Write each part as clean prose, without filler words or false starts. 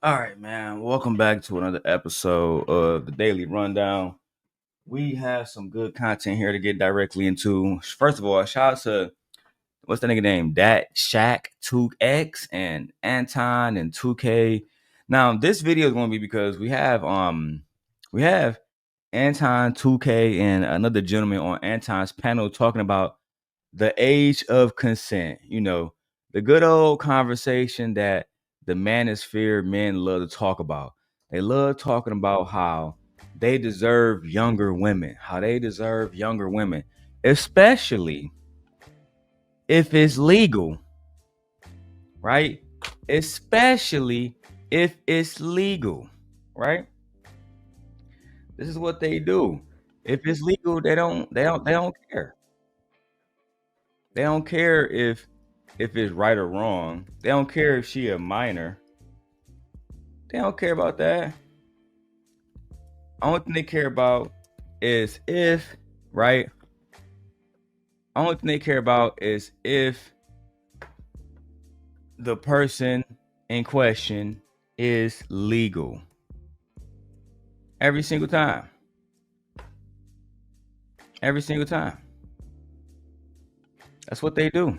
All right, man. Welcome back to another episode of the Daily Rundown. We have some good content here to get directly into. First of all, shout out to what's the nigga name? Dat Shaq 2X and Anton and 2K. Now, this video is going to be because we have Anton 2K and another gentleman on Anton's panel talking about the age of consent. You know, the good old conversation that the manosphere men love to talk about. They love talking about how they deserve younger women, especially if it's legal, right? Especially if it's legal, right? This is what they do. If it's legal, they don't care. They don't care if it's right or wrong. They don't care if she a minor. They don't care about that. Only thing they care about is if, right? Only thing they care about is if the person in question is legal. Every single time. Every single time. That's what they do.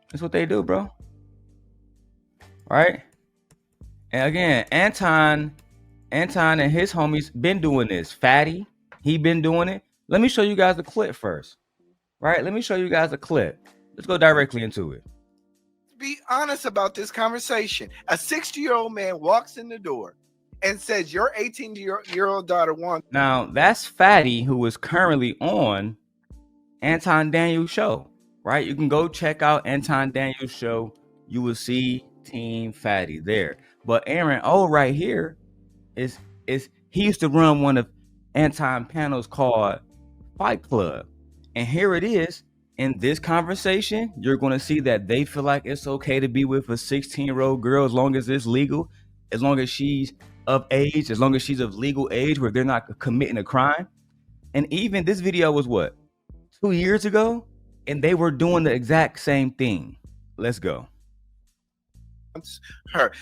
That's what they do, bro. Right? And again, Anton and his homies been doing this. Fatty, he been doing it. Let me show you guys the clip first. Right? Let me show you guys a clip. Let's go directly into it. Be honest about this conversation. A 60-year-old man walks in the door and says, your 18-year-old daughter wants. Now, that's Fatty, who is currently on Anton Daniels' show. Right? You can go check out Anton Daniels' show. You will see Team Fatty there. But Aaron O right here is he used to run one of Anton panels called Fight Club. And here it is. In this conversation, you're going to see that they feel like it's okay to be with a 16-year-old girl as long as it's legal, as long as she's of age, as long as she's of legal age where they're not committing a crime. And even this video was what? 2 years ago? And they were doing the exact same thing. Let's go. Her.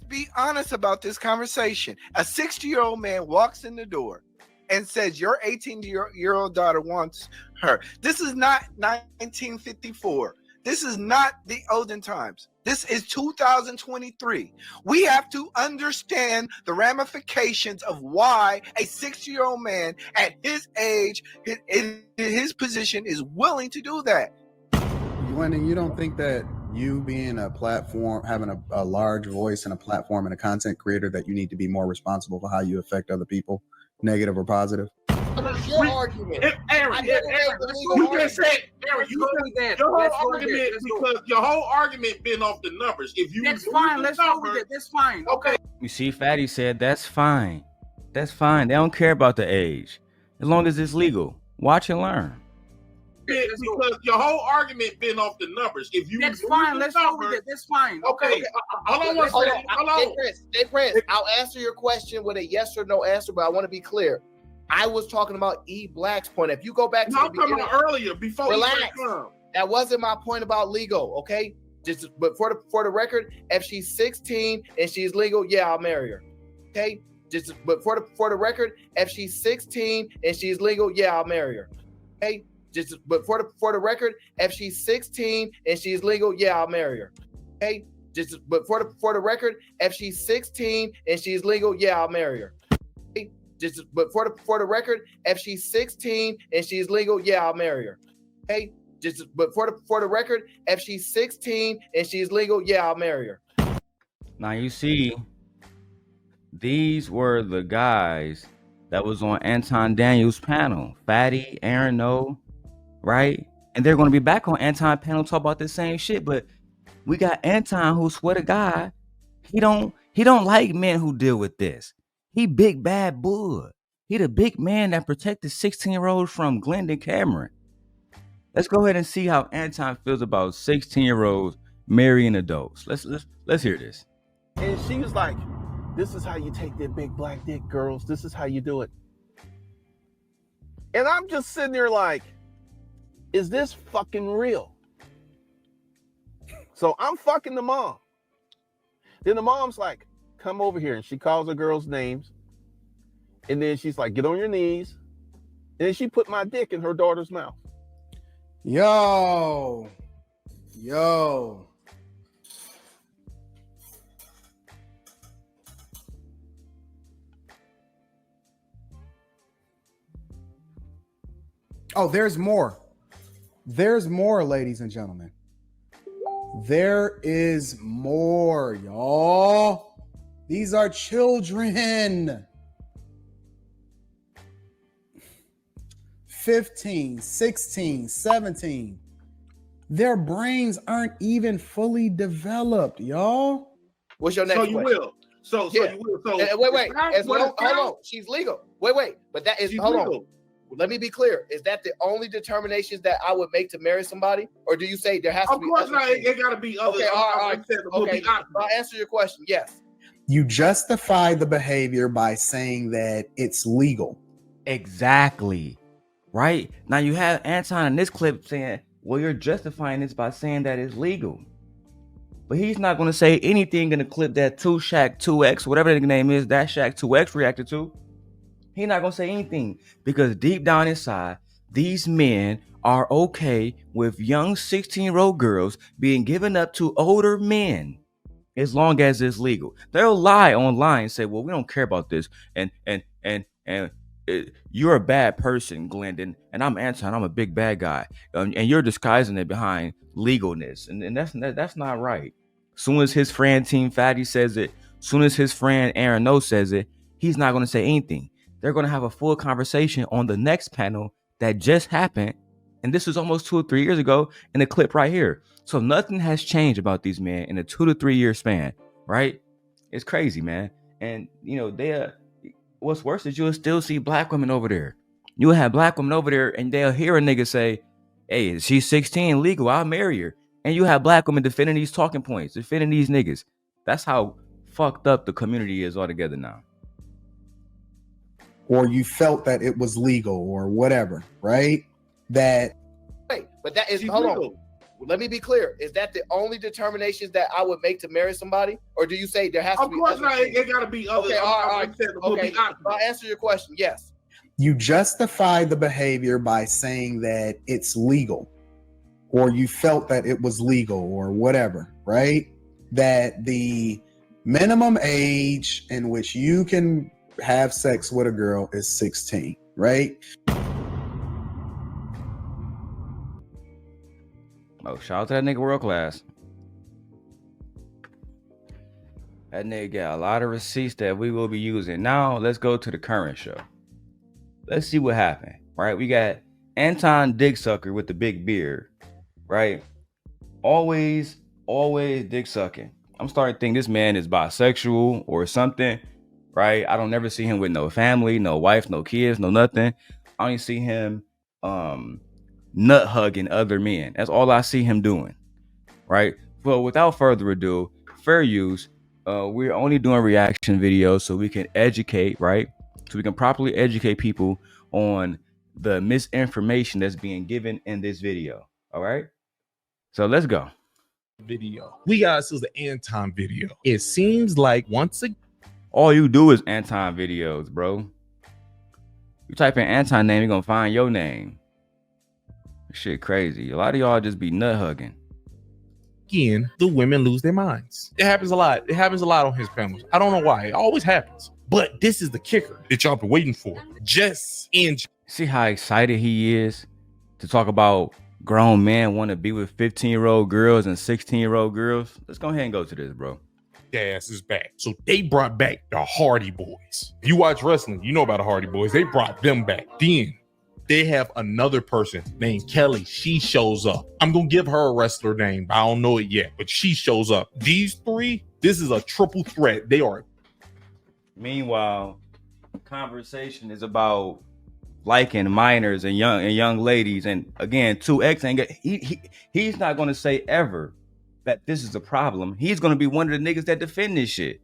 Be honest about this conversation. A 60-year-old man walks in the door and says, your 18-year-old daughter wants her. This is not 1954. This is not the olden times. This is 2023. We have to understand the ramifications of why a 60-year-old man at his age, in his position, is willing to do that. Wendy, you don't think that you being a platform, having a large voice and a platform and a content creator, that you need to be more responsible for how you affect other people, negative or positive? Your argument. Aaron, you just said, Aaron, your whole argument because your whole argument been off the numbers. If you that's fine, let's go with it. That's fine. Okay. You see, Fatty said that's fine. That's fine. They don't care about the age. As long as it's legal. Watch and learn. Because your whole argument been off the numbers. If you that's fine, let's go with it. That's fine. Okay. Hold on. Hey, Prince, I'll answer your question with a yes or no answer, but I want to be clear. I was talking about E Black's point. If you go back to the beginning, I'm talking about earlier before. Relax. That wasn't my point about legal. Okay. But for the record, if she's 16 and she's legal, yeah, I'll marry her. Okay. But for the record, if she's 16 and she's legal, yeah, I'll marry her. Okay. But for the record, if she's 16 and she's legal, yeah, I'll marry her. Okay. But for the record, if she's 16 and she's legal, yeah, I'll marry her. Okay? But for the record, if she's 16 and she's legal, yeah, I'll marry her. Okay. But for the record, if she's 16 and she's legal, yeah, I'll marry her. Now you see, these were the guys that was on Anton Daniels' panel. Fatty, Aaron O, right? And they're going to be back on Anton panel talk about the same shit. But we got Anton, who swear to God, he don't like men who deal with this. He big bad bull. He the big man that protected 16-year-olds from Glendon Cameron. Let's go ahead and see how Anton feels about 16-year-olds marrying adults. Let's hear this. And she was like, this is how you take their big black dick, girls. This is how you do it. And I'm just sitting there like, is this fucking real? So I'm fucking the mom. Then the mom's like, come over here. And she calls her girls' names. And then she's like, get on your knees. And then she put my dick in her daughter's mouth. Yo. Oh, there's more. There's more, ladies and gentlemen. There is more, y'all. These are children. 15, 16, 17. Their brains aren't even fully developed, y'all. What's your next question? You will. So you will. So wait. Hold on. She's legal. Wait. But that is hold on. Let me be clear. Is that the only determinations that I would make to marry somebody? Or do you say there has to be? Of course not. It got to be other. Okay, all right. Okay. I'll answer your question. Yes. You justify the behavior by saying that it's legal. Exactly. Right? Now you have Anton in this clip saying, well, you're justifying this by saying that it's legal. But he's not going to say anything in the clip that 2Shaq2X, whatever the name is, that Shaq2X reacted to. He's not going to say anything because deep down inside, these men are okay with young 16-year-old girls being given up to older men as long as it's legal. They'll lie online and say, well, we don't care about this. And you're a bad person, Glendon, and I'm Anton. I'm a big bad guy. And you're disguising it behind legalness. And that's not right. Soon as his friend Team Fatty says it, soon as his friend Aaron No says it, he's not going to say anything. They're going to have a full conversation on the next panel that just happened. And this was almost 2 or 3 years ago in the clip right here. So nothing has changed about these men in a 2 to 3 year span, right? It's crazy, man. And, what's worse is you'll still see black women over there. You'll have black women over there and they'll hear a nigga say, hey, she's 16, legal, I'll marry her. And you have black women defending these talking points, defending these niggas. That's how fucked up the community is altogether now. Or you felt that it was legal or whatever, right? Wait, but that is, hold on. Let me be clear. Is that the only determinations that I would make to marry somebody? Or do you say there has to be? Of course not. It got to be other. Okay, all right. Okay, I'll answer your question. Yes. You justify the behavior by saying that it's legal or you felt that it was legal or whatever, right? That the minimum age in which you can have sex with a girl is 16, right? Oh, shout out to that nigga World Class. That nigga got a lot of receipts that we will be using. Now, let's go to the current show. Let's see what happened, right? We got Anton Dicksucker with the big beard, right? Always dick sucking. I'm starting to think this man is bisexual or something, right? I don't never see him with no family, no wife, no kids, no nothing. I only see him nut hugging other men. That's all I see him doing, right? Well, without further ado, fair use. We're only doing reaction videos so we can educate, right? So we can properly educate people on the misinformation that's being given in this video. All right. So let's go. Video. We got ourselves the Anton video. It seems like once again, all you do is Anton videos, bro. You type in Anton name, you're gonna find your name. Shit crazy. A lot of y'all just be nut hugging. Again, the women lose their minds. It happens a lot. It happens a lot on his panels. I don't know why. It always happens. But this is the kicker that y'all been waiting for. See how excited he is to talk about grown men want to be with 15-year-old girls and 16-year-old girls? Let's go ahead and go to this, bro. Ass is back. So they brought back the Hardy Boys. If you watch wrestling, you know about the Hardy Boys. They brought them back. Then they have another person named Kelly. She shows up. I'm going to give her a wrestler name. I don't know it yet, but she shows up. These three, this is a triple threat. They are. Meanwhile, conversation is about liking minors and young ladies. And again, 2X ain't he's not going to say ever that this is a problem. He's going to be one of the niggas that defend this shit.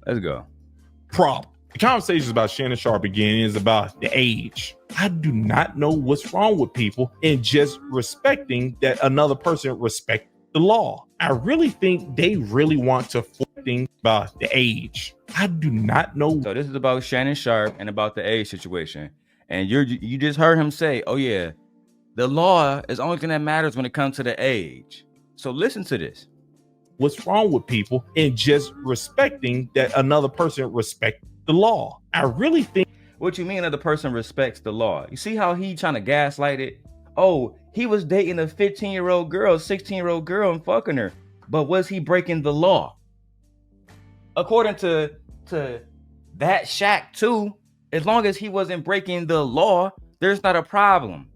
Let's go. Problem. The conversation is about Shannon Sharpe again. Is about the age. I do not know what's wrong with people and just respecting that another person respect the law. I really think they really want to think about the age. I do not know. So this is about Shannon Sharpe and about the age situation. And you just heard him say, oh yeah, the law is the only thing that matters when it comes to the age. So listen to this. What's wrong with people and just respecting that another person respects the law? I really think. What you mean another person respects the law? You see how he trying to gaslight it? Oh, he was dating a 15-year-old girl, 16-year-old girl and fucking her. But was he breaking the law? According to that Shaq too, as long as he wasn't breaking the law, there's not a problem.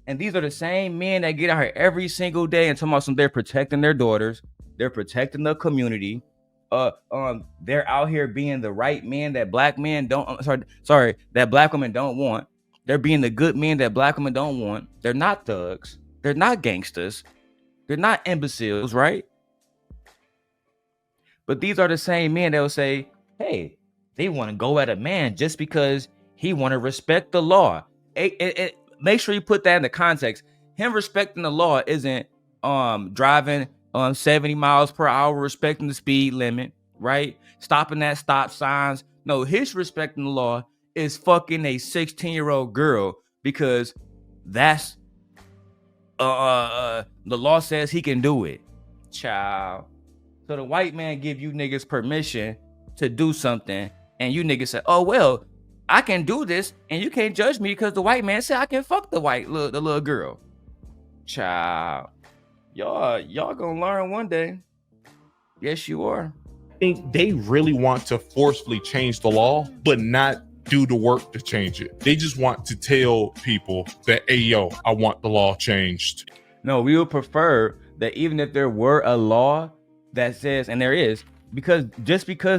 And these are the same men that get out here every single day and talking about they're protecting their daughters, they're protecting the community. They're out here being the right men that black men don't. That black women don't want. They're being the good men that black women don't want. They're not thugs. They're not gangsters. They're not imbeciles, right? But these are the same men that will say, hey, they want to go at a man just because he want to respect the law. Make sure you put that in the context. Him respecting the law isn't driving 70 miles per hour, respecting the speed limit, right? Stopping at stop signs. No, his respecting the law is fucking a 16-year-old girl because that's the law says he can do it. Child. So the white man give you niggas permission to do something, and you niggas say, oh, well, I can do this, and you can't judge me because the white man said I can fuck the little girl. Child. Y'all gonna learn one day. Yes, you are. I think they really want to forcefully change the law, but not do the work to change it. They just want to tell people that, hey, yo, I want the law changed. No, we would prefer that even if there were a law that says, and there is, because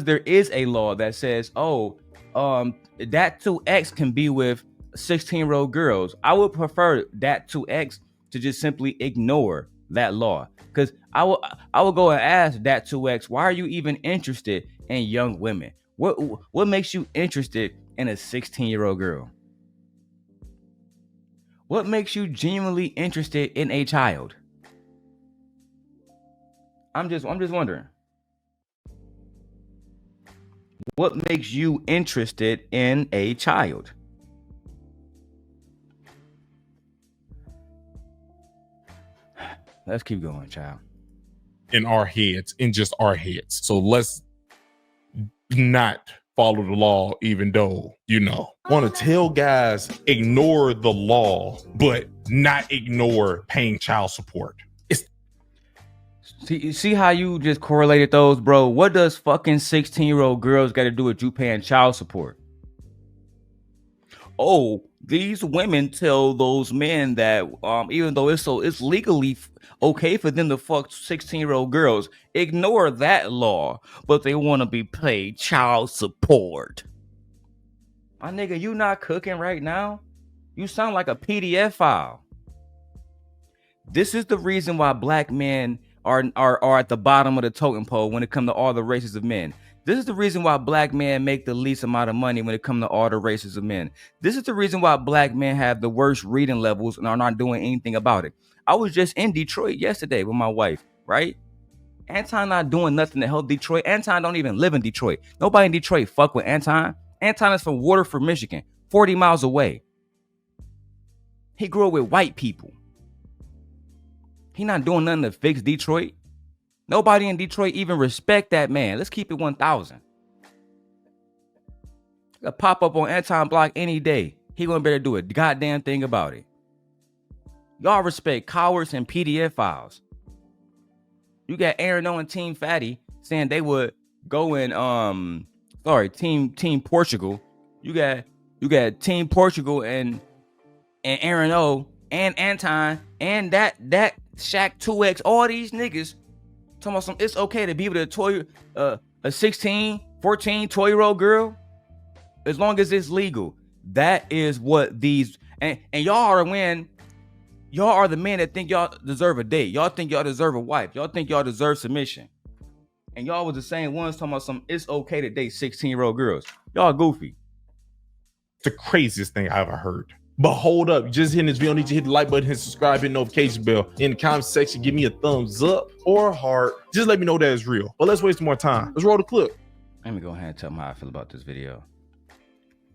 there is a law that says, oh, that 2X can be with 16-year-old girls, I would prefer that 2X to just simply ignore that law. Because I will go and ask that 2X, why are you even interested in young women? What makes you interested in a 16-year-old girl? What makes you genuinely interested in a child? I'm just wondering. What makes you interested in a child? Let's keep going, child. In just our heads. So let's not follow the law, even though, want to tell guys, ignore the law, but not ignore paying child support. See how you just correlated those, bro? What does fucking 16-year-old girls got to do with you paying child support? Oh, these women tell those men that even though it's legally okay for them to fuck 16-year-old girls, ignore that law, but they want to be paid child support. My nigga, you not cooking right now? You sound like a PDF file. This is the reason why black men are at the bottom of the totem pole when it comes to all the races of men. This is the reason why black men make the least amount of money when it comes to all the races of men. This is the reason why black men have the worst reading levels and are not doing anything about it. I was just in Detroit yesterday with my wife, right? Anton not doing nothing to help Detroit. Anton don't even live in Detroit. Nobody in Detroit fuck with Anton. Anton is from Waterford, Michigan, 40 miles away. He grew up with white people. He not doing nothing to fix Detroit. Nobody in Detroit even respect that man. Let's keep it 1,000. He'll pop up on Anton block any day. He wouldn't better do a goddamn thing about it. Y'all respect cowards and PDF files. You got Aaron O and Team Fatty saying they would go in Team Portugal. You got Team Portugal and Aaron O and Anton and that Shaq 2X, all these niggas talking about it's okay to be able to toy a 16, 14, 12-year-old girl as long as it's legal. That is what these and y'all are the men that think y'all deserve a date. Y'all think y'all deserve a wife. Y'all think y'all deserve submission. And y'all was the same ones talking about it's okay to date 16-year-old girls. Y'all goofy. The craziest thing I ever heard. But hold up, just hitting this video, need to hit the like button, hit subscribe, hit notification bell. In the comment section, give me a thumbs up or heart. Just let me know that it's real. But let's waste more time. Let's roll the clip. Let me go ahead and tell them how I feel about this video.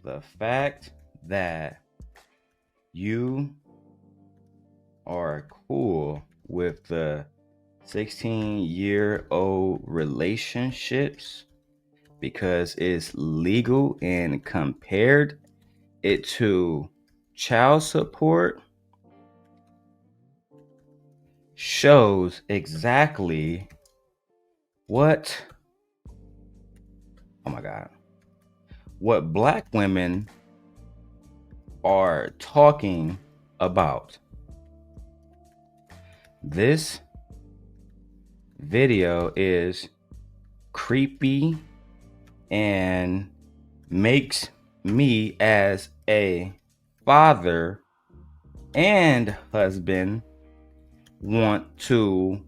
The fact that you are cool with the 16-year-old relationships because it's legal and compared it to child support shows exactly what, oh my God, what Black women are talking about. This video is creepy and makes me as a father and husband want to,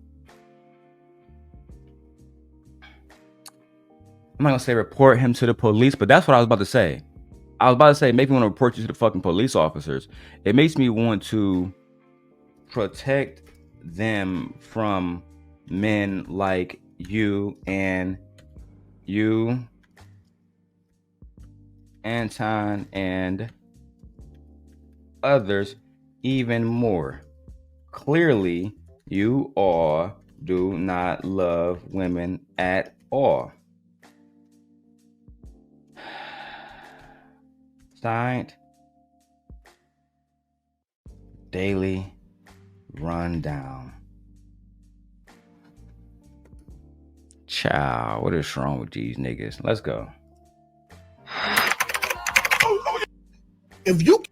I'm not gonna say report him to the police, but that's what I was about to say. I was about to say, make me want to report you to the fucking police officers. It makes me want to protect them from men like you and you, Anton, and others even more. Clearly, you all do not love women at all. Signed, Daily Rundown. Ciao. What is wrong with these niggas? Let's go. If you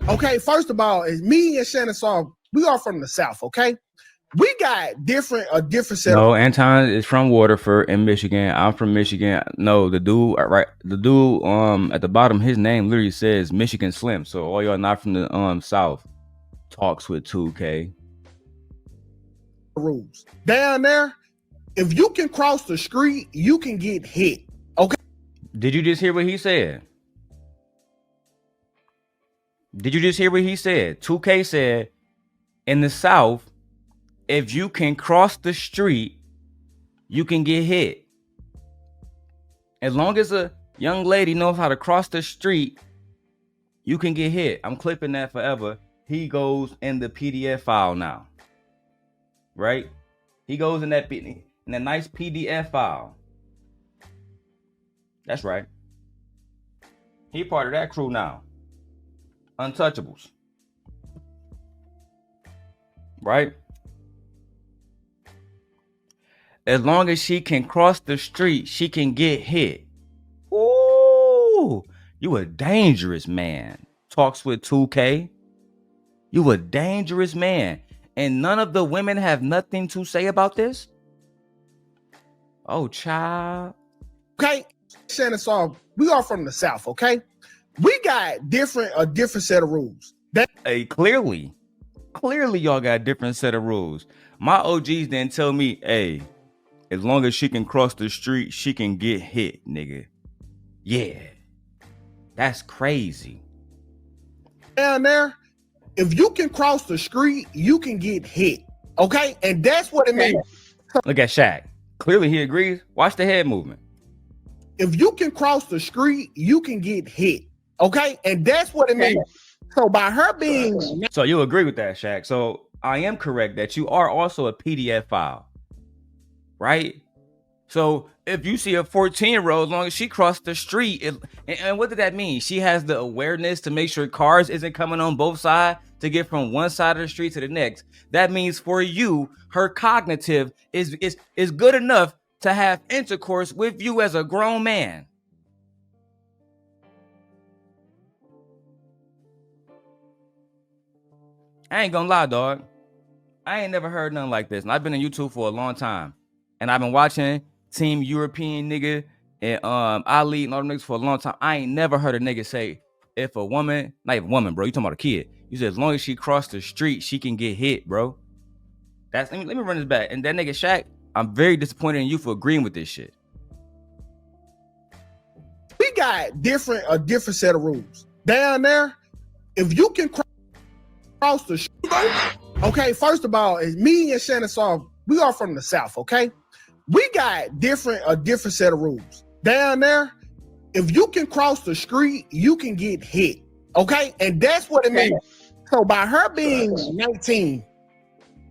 okay, first of all, is me and Shannon Sharpe, we are from the South, okay? We got a different set. No, Anton is from Waterford in Michigan. I'm from Michigan. No, the dude at the bottom, his name literally says Michigan Slim. So all y'all not from the South talks with 2K. Rules. Down there, if you can cross the street, you can get hit. Okay. Did you just hear what he said? Did you just hear what he said? 2K said in the South, if you can cross the street, you can get hit. As long as a young lady knows how to cross the street, you can get hit. I'm clipping that forever. He goes in the PDF file now. Right? He goes in that nice PDF file. That's right. He part of that crew now. Untouchables. Right? As long as she can cross the street, she can get hit. Ooh, you a dangerous man. Talks with 2K. You a dangerous man. And none of the women have nothing to say about this? Oh, child. Okay, Shannon Sharpe, we are from the South, okay? We got a different set of rules. Hey, clearly y'all got a different set of rules. My OGs didn't tell me, hey, as long as she can cross the street, she can get hit, nigga. Yeah. That's crazy. Down there, if you can cross the street, you can get hit. Okay? And that's what it means. Look at Shaq. Clearly he agrees. Watch the head movement. If you can cross the street, you can get hit. Okay? And that's what it means. So by her being... So you agree with that, Shaq. So I am correct that you are also a PDF file. Right? So if you see a 14-year-old, as long as she crossed the street, and what did that mean? She has the awareness to make sure cars isn't coming on both sides to get from one side of the street to the next. That means for you, her cognitive is good enough to have intercourse with you as a grown man. I ain't gonna lie, dog. I ain't never heard nothing like this. And I've been on YouTube for a long time. And I've been watching Team European nigga and Ali and all them niggas for a long time. I ain't never heard a nigga say, if a woman, not even woman, bro, you talking about a kid. You said as long as she crossed the street, she can get hit, bro. Let me run this back. And that nigga Shaq, I'm very disappointed in you for agreeing with this shit. We got a different set of rules. down there, if you can cross the street, okay, first of all, is me and Shannon Sharpe, we are from the South, okay? We got a different set of rules. Down there, if you can cross the street, you can get hit, okay? And that's what it means. So by her being 19,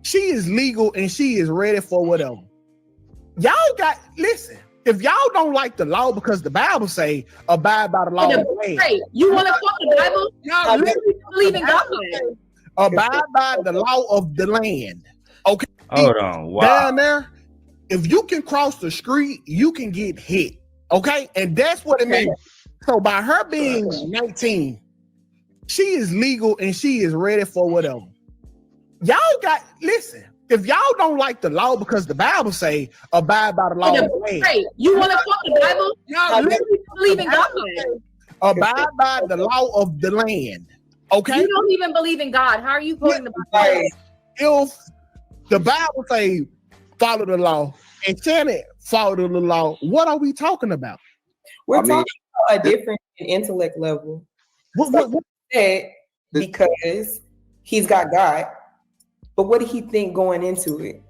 she is legal and she is ready for whatever. Y'all listen, if y'all don't like the law because the Bible say abide by the law of the land. Hey, you want to quote the Bible? Y'all literally believe in God. Abide by the law of the land. Okay. Hold on. Wow. Down there, if you can cross the street, you can get hit. Okay. And that's what it means. So by her being 19, she is legal and she is ready for whatever. Y'all listen, if y'all don't like the law because the Bible say abide by the law of the land. Hey, you want to quote the Bible? Y'all literally believe in God. Abide by the law of the land. Okay. You don't even believe in God. How are you quoting the Bible? If the Bible say follow the law and Shannon follow the law, what are we talking about? We're talking about a different intellect level. What because he's got God, but what did he think going into it?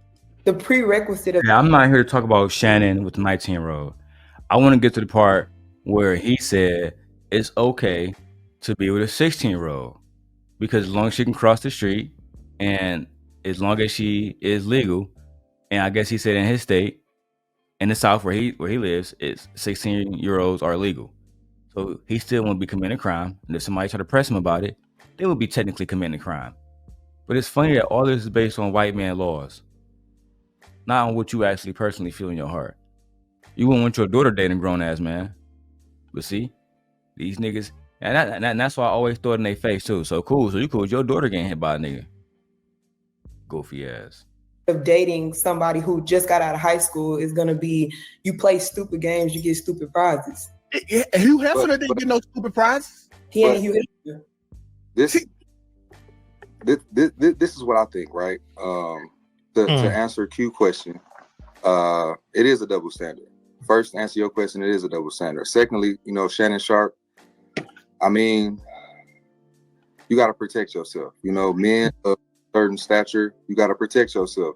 The prerequisite of I'm not here to talk about Shannon with the 19-year-old. I want to get to the part where he said it's okay to be with a 16-year-old because as long as she can cross the street and as long as she is legal, and I guess he said in his state, in the South where he lives, it's 16-year-olds are legal. So he still won't be committing a crime. And if somebody try to press him about it, they would be technically committing a crime. But it's funny that all this is based on white man laws, not on what you actually personally feel in your heart. You wouldn't want your daughter dating a grown ass man. But see, these niggas, and that's why I always throw it in their face too. So cool. So you cool with your daughter getting hit by a nigga. Goofy ass. Of dating somebody who just got out of high school is gonna be you play stupid games, you get stupid prizes. Hugh Hefner didn't get no stupid prizes. He ain't Hugh Hefner. This is what I think, right? To answer Q question, it is a double standard. First, answer your question, it is a double standard. Secondly, Shannon Sharpe, I mean, you got to protect yourself. Men of certain stature, you got to protect yourself.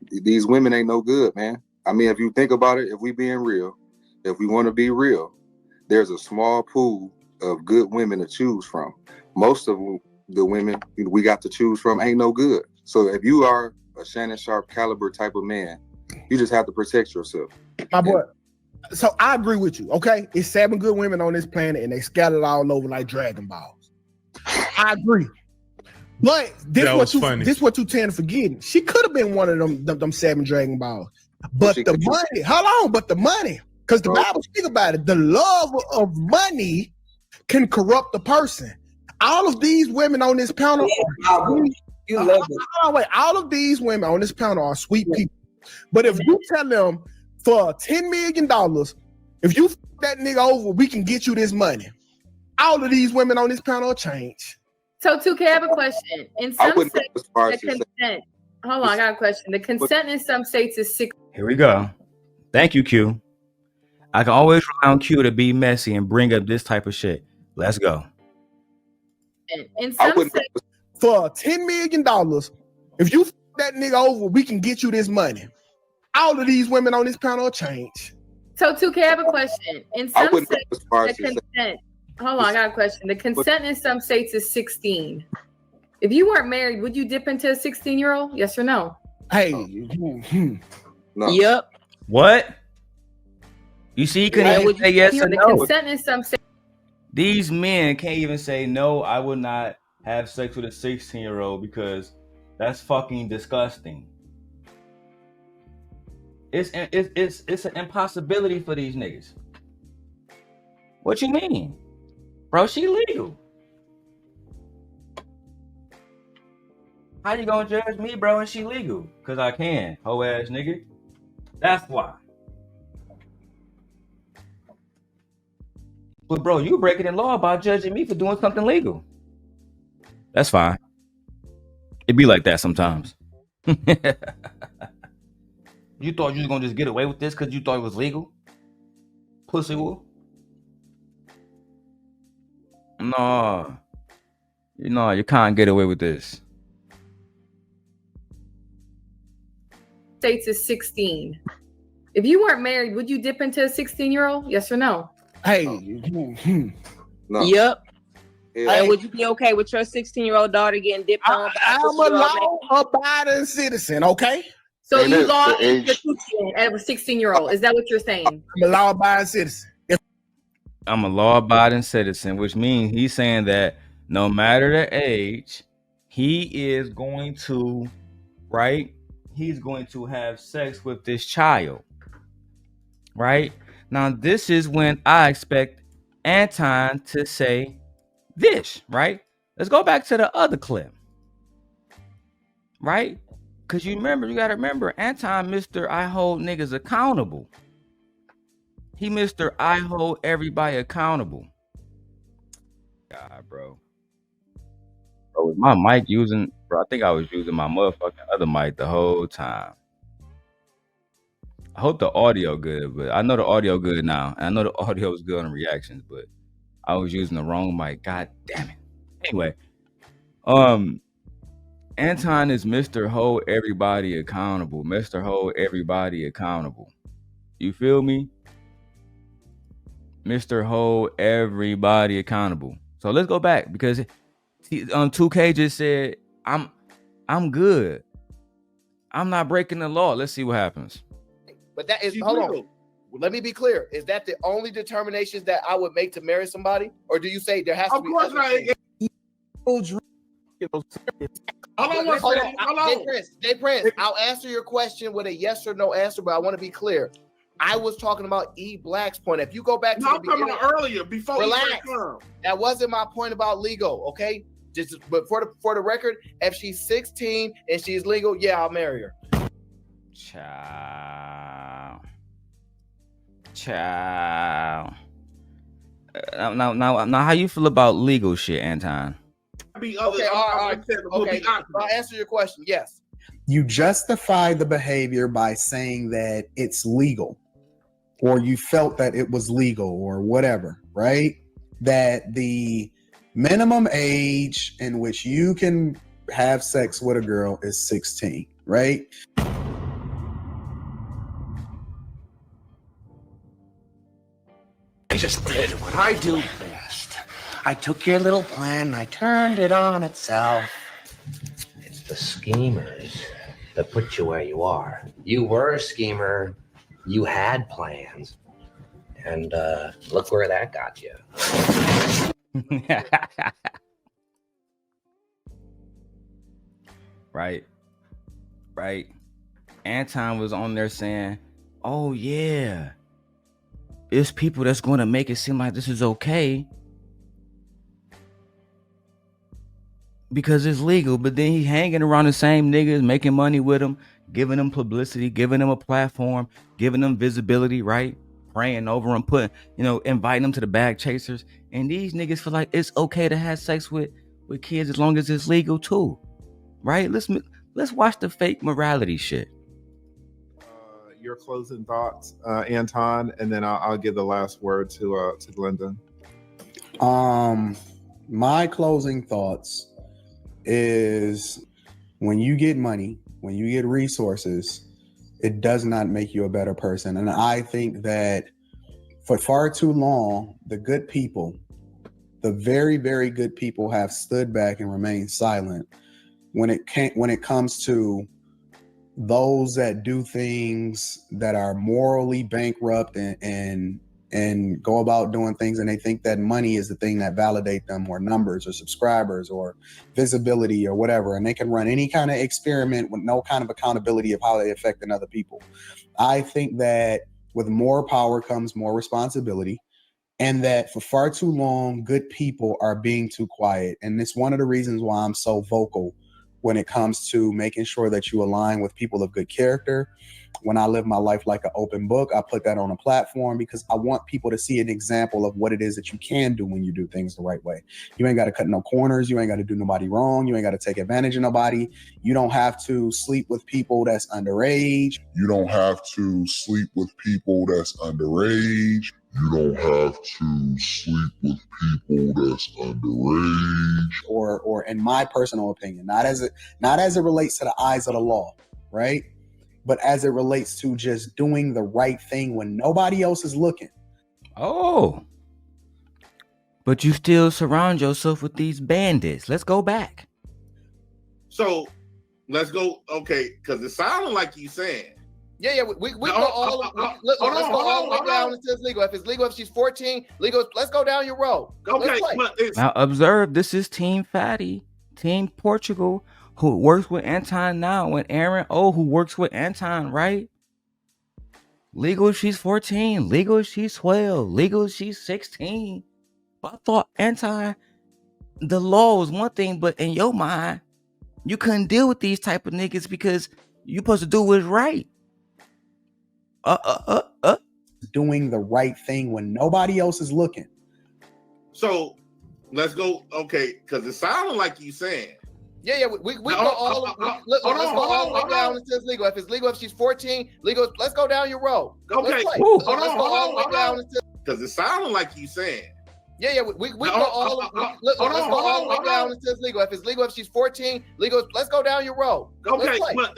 These women ain't no good, man. I mean, if you think about it, if we being real, if we want to be real, there's a small pool of good women to choose from. Most of the women we got to choose from ain't no good. So if you are a Shannon Sharpe caliber type of man, you just have to protect yourself. My boy. So I agree with you. Okay, it's 7 good women on this planet, and they scattered all over like Dragon Balls. I agree, but this what you tend to forget. She could have been one of them 7 Dragon Balls, but the money. Hold on, but the money, because the Bible speaks about it. The love of money can corrupt the person. All of these women on this panel, all of these women on this panel are sweet people. But if you tell them for $10 million, if you f that nigga over, we can get you this money. All of these women on this panel change. So, 2K, I have a question. In some states, the consent. Hold on, I got a question. The consent in some states is 6. Here we go. Thank you, Q. I can always rely on Q to be messy and bring up this type of shit. Let's go. In some states, for $10 million, if you f that nigga over, we can get you this money. All of these women on this panel change. So, 2K, I have a question. In some states, the consent. Hold on, I got a question. The consent in some states is 16. If you weren't married, would you dip into a 16-year-old? Yes or no? Hey. No. Yep. What? You see, you couldn't even say yes or no. Consent in some states. These men can't even say no. I would not have sex with a 16-year-old because that's fucking disgusting. It's an impossibility for these niggas. What you mean? Bro, she legal. How you gonna judge me, bro, and she legal? Cause I can, hoe ass nigga. That's why. But bro, you breaking the law by judging me for doing something legal. That's fine. It be like that sometimes. You thought you was gonna just get away with this because you thought it was legal? Pussy wolf. No, you can't get away with this. States is 16. If you weren't married, would you dip into a 16-year-old? Yes or no? Hey. No. Yep. Yeah. And would you be okay with your 16-year-old daughter getting dipped on? I'm a law-abiding citizen, okay? So Hey, you look, lost the age- your teaching as a 16-year-old. Is that what you're saying? I'm a law-abiding citizen. I'm a law-abiding citizen, which means he's saying that no matter the age, he is going to, right? He's going to have sex with this child, right? Now, this is when I expect Anton to say this, right? Let's go back to the other clip, right? Because you got to remember, Anton, Mr. I hold niggas accountable. He Mr. I hold everybody accountable. God, bro. Bro, was my mic using, bro? I think I was using my motherfucking other mic the whole time. I hope the audio good, but I know the audio good now. And I know the audio is good on reactions, but I was using the wrong mic. God damn it. Anyway, Anton is Mr. Hold Everybody Accountable. Mr. Hold Everybody Accountable. You feel me? Mr. Hold Everybody Accountable. So let's go back because 2K just said, I'm good. I'm not breaking the law. Let's see what happens. But that is, hold on. Let me be clear. Is that the only determinations that I would make to marry somebody? Or do you say there has to be? Of course not. Hold on. Jay Prince, I'll answer your question with a yes or no answer, but I want to be clear. I was talking about E Black's point. If you go back to the beginning, talking about earlier, before relax. That wasn't my point about legal, okay? But for the record, if she's 16 and she's legal, yeah, I'll marry her. Child. Now, how you feel about legal shit, Anton? Okay, all right. Okay, I'll answer your question. Yes. You justify the behavior by saying that it's legal, or you felt that it was legal, or whatever, right? That the minimum age in which you can have sex with a girl is 16, right? I just did what I do best. I took your little plan and I turned it on itself. It's the schemers that put you where you are. You were a schemer. You had plans. And look where that got you. Right. Anton was on there saying, oh yeah, it's people that's going to make it seem like this is okay because it's legal, but then he hanging around the same niggas, making money with them, giving them publicity, giving them a platform, giving them visibility, right? Praying over them, inviting them to the bag chasers. And these niggas feel like it's okay to have sex with kids as long as it's legal too, right? Let's watch the fake morality shit. Your closing thoughts, Anton, and then I'll give the last word to Glenda. My closing thoughts is when you get money, when you get resources, it does not make you a better person. And I think that for far too long, the good people, the very, very good people have stood back and remained silent when it comes to those that do things that are morally bankrupt and go about doing things, and they think that money is the thing that validate them, or numbers or subscribers or visibility or whatever, and they can run any kind of experiment with no kind of accountability of how they affect other people. I think that with more power comes more responsibility, and that for far too long, good people are being too quiet. And it's one of the reasons why I'm so vocal when it comes to making sure that you align with people of good character when I live my life like an open book, I put that on a platform because I want people to see an example of what it is that you can do when you do things the right way. You ain't got to cut no corners. You ain't got to do nobody wrong. You ain't got to take advantage of nobody. You don't have to sleep with people that's underage. You don't have to sleep with people that's underage. You don't have to sleep with people that's underage. Or in my personal opinion, not as it relates to the eyes of the law, right? But as it relates to just doing the right thing when nobody else is looking. Oh. But you still surround yourself with these bandits. Let's go back. So let's go, okay, because it sounded like you saying. Yeah, we go all let's go all the way down until it's legal. If it's legal, if she's 14, legal, let's go down your road. Okay, now observe, this is Team Fatty, Team Portugal, who works with Anton now, and Aaron O, who works with Anton, right? Legal if she's 14, legal if she's 12, legal if she's 16. But I thought Anton, the law was one thing, but in your mind, you couldn't deal with these type of niggas because you supposed to do what's right. Doing the right thing when nobody else is looking. So let's go, okay, because it sounded like you saying. Yeah, we go all let's go all the way down until it's legal. If it's legal, if she's 14, legal, let's go down your road. Okay, let's go all the way down until because it sounded like you saying. Yeah, we go all let's go all the way down until it's legal. If it's legal, if she's 14, legal, let's go down your road. Okay, but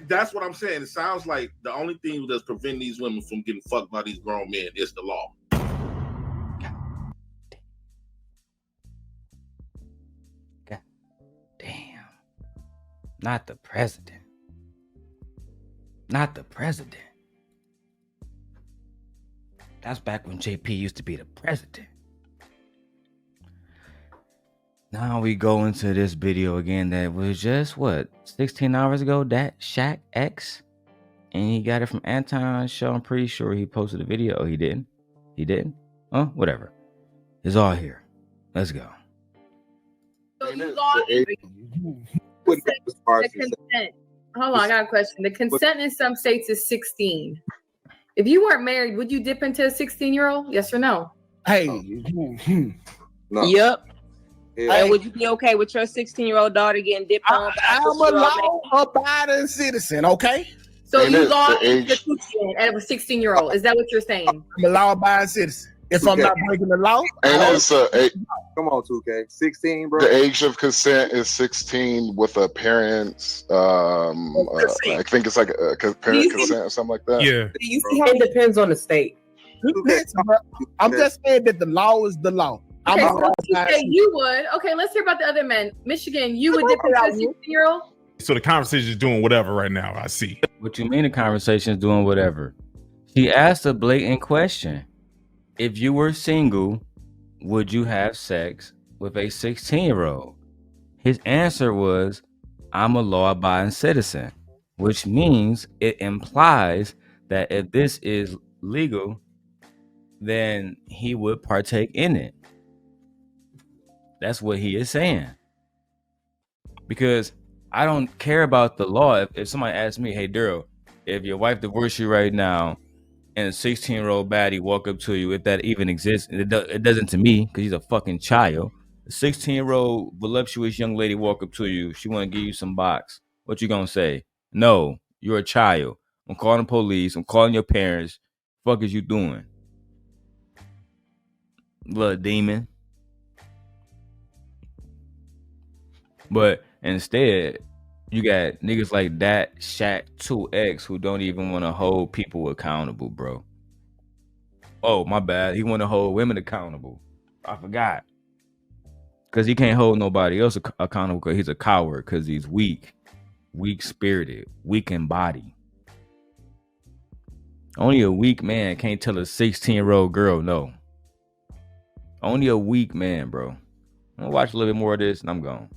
that's what I'm saying. It sounds like the only thing that's preventing these women from getting fucked by these grown men is the law. God damn. Not the president. Not the president. That's back when JP used to be the president. Now we go into this video again that was just, 16 hours ago, that Shaq X. And he got it from Anton's show. I'm pretty sure he posted a video. Oh, he didn't? He didn't? Oh, whatever. It's all here. Let's go. So you lost the consent. Hold on, I got a question. The consent in some states is 16. If you weren't married, would you dip into a 16-year-old? Yes or no? Hey. No. Yep. And would you be okay with your 16-year-old daughter getting dipped on? I'm a law-abiding citizen, okay? So you lost the Constitution at a 16-year-old. Is that what you're saying? I'm a law-abiding citizen. If I'm not breaking the law, come on, 2K. 16, bro. The age of consent is 16 with a parent's. I think it's like a parent consent or something like that. Yeah. Do you see how it depends on the state? I'm just saying that the law is the law. Okay, so you say you would. Okay, let's hear about the other men. Michigan, you would dip into a 16-year-old? So the conversation is doing whatever right now, I see. What you mean the conversation is doing whatever? She asked a blatant question. If you were single, would you have sex with a 16-year-old? His answer was, I'm a law-abiding citizen, which means it implies that if this is legal, then he would partake in it. That's what he is saying. Because I don't care about the law. If somebody asks me, hey, Darrel, if your wife divorced you right now and a 16-year-old baddie walk up to you, if that even exists, it doesn't to me because he's a fucking child. A 16-year-old voluptuous young lady walk up to you. She want to give you some box. What you going to say? No, you're a child. I'm calling the police. I'm calling your parents. Fuck is you doing? Little demon. But instead, you got niggas like that Shaq 2X who don't even want to hold people accountable, bro. Oh, my bad. He want to hold women accountable. I forgot. Because he can't hold nobody else accountable because he's a coward, because he's weak. Weak-spirited. Weak in body. Only a weak man can't tell a 16-year-old girl no. Only a weak man, bro. I'm going to watch a little bit more of this and I'm gone.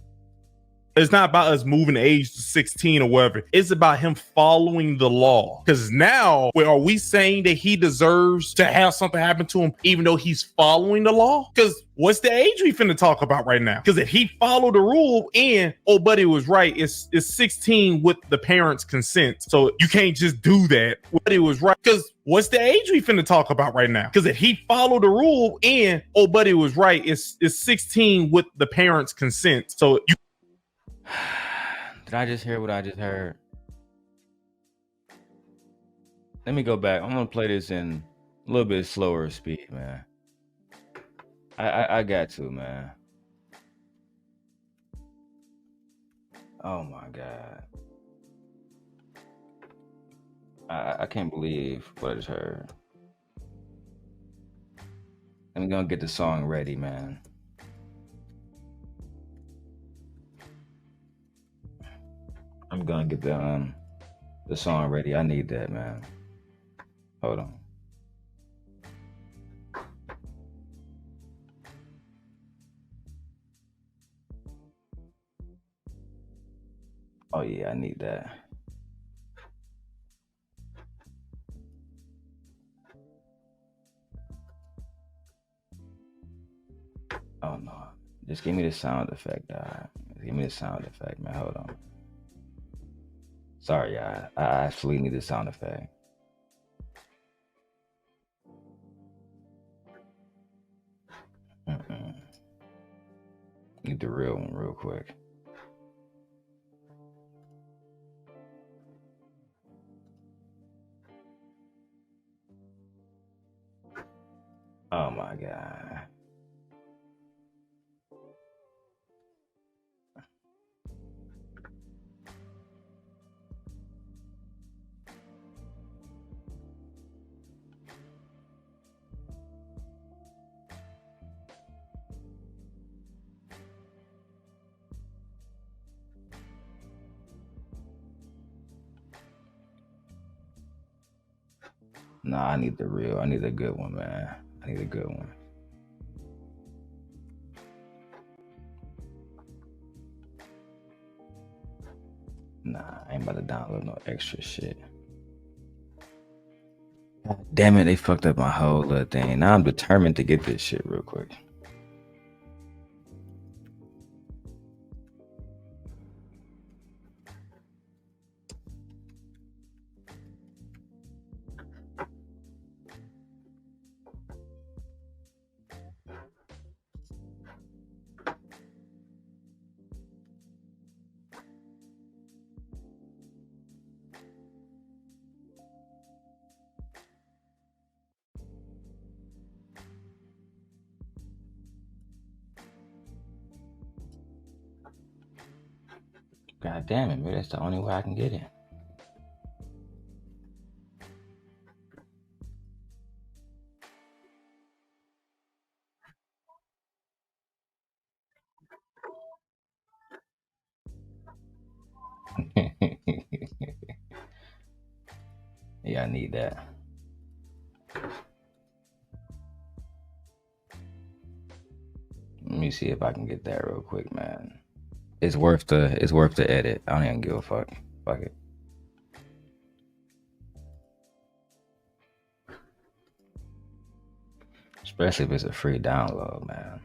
It's not about us moving the age to 16 or whatever. It's about him following the law. Because now, are we saying that he deserves to have something happen to him even though he's following the law? Because what's the age we finna talk about right now? Because if he followed the rule and, oh, buddy was right, it's 16 with the parents' consent. So you can't just do that. Buddy was right. Because what's the age we finna talk about right now? Because if he followed the rule and, oh, buddy was right, it's 16 with the parents' consent. So you. Did I just hear what I just heard? Let me go back. I'm gonna play this in a little bit slower speed, man. I got to, man. Oh my God. I can't believe what I just heard. I'm gonna get the song ready, man. I'm gonna get the song ready. I need that, man. Hold on. Oh yeah, I need that. Oh no. Just give me the sound effect, dog. Give me the sound effect, man. Hold on. Sorry, y'all. I actually need the sound effect. Need the real one real quick. Oh my God. Nah, I need the real. I need a good one, man. I need a good one. Nah, I ain't about to download no extra shit. God damn it, they fucked up my whole little thing. Now I'm determined to get this shit real quick. God damn it, man. That's the only way I can get in. Yeah, I need that. Let me see if I can get that real quick, man. It's worth the edit. I don't even give a fuck. Fuck it. Especially if it's a free download, man.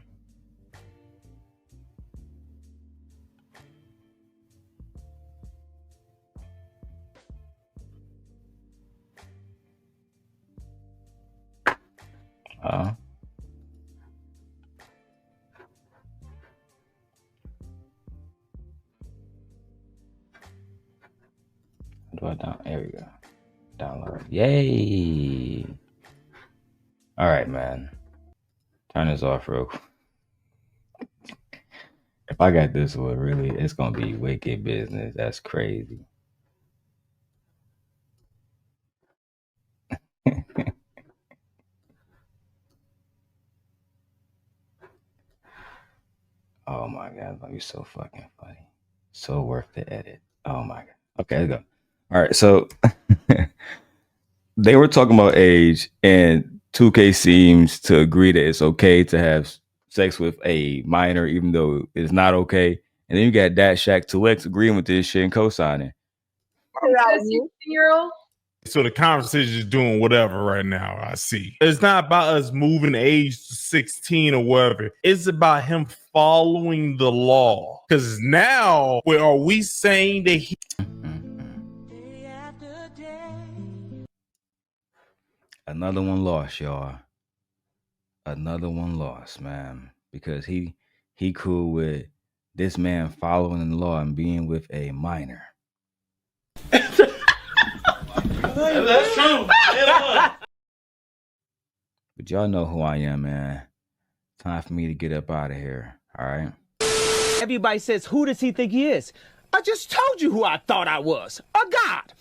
There we go. Download. Yay! All right, man. Turn this off real quick. If I got this one, really, it's gonna be wicked business. That's crazy. Oh my God, it's gonna be so fucking funny. So worth the edit. Oh my God. Okay, let's go. All right, so they were talking about age, and 2K seems to agree that it's okay to have sex with a minor, even though it's not okay. And then you got Dat Shack 2X agreeing with this shit and co-signing. 16-year-old. So the conversation is doing whatever right now. I see. It's not about us moving the age to 16 or whatever. It's about him following the law. Because now, where are we saying that he? Another one lost, y'all. Another one lost, man. Because he cool with this man following the law and being with a minor. That's true. But y'all know who I am, man. Time for me to get up out of here. All right. Everybody says, who does he think he is? I just told you who I thought I was. A god.